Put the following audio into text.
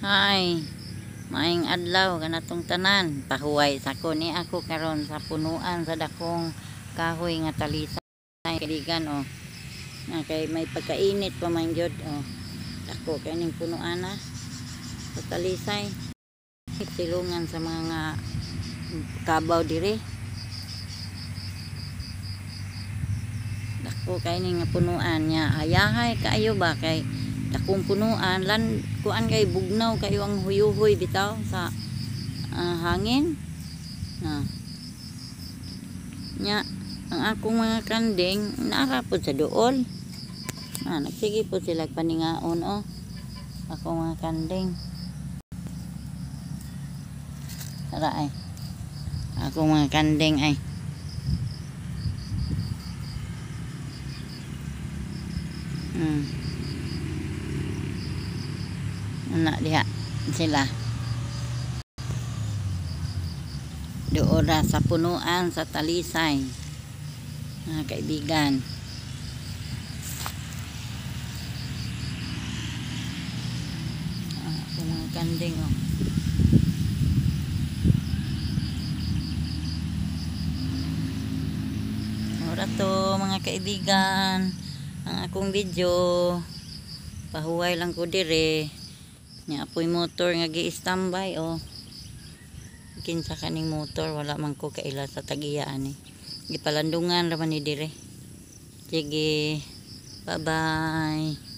Hi, maayong adlaw kanatong tanan. Pahuway sa ko ni ako karon sa punuan sa dakong kahoy nga talisay kaligan kay may pagkainit pa man gyud Dako kay ning punuan sa talisay. Silungan sa mga kabaw dire. Dako kay ning punuan niya. Ayahay kaayo ba kay dakong punuan lan kuan kay bugnaw kayo ang huyuhoy bitaw sa hangin nya ang akong mga kanding naarapod sa duol nagsige po sila paningaon akong mga kanding tara ay akong mga kanding ay anak diha sila doora sa punuan sa talisay mga kaibigan. Mga kanding ora to mga kaibigan ang akong video. Pahuway lang ko dire nya apoy motor nga gi-standby kinsa kaning motor wala man ko kaila sa tagiya ani gipalandungan ra man ni dire. Sige, bye bye.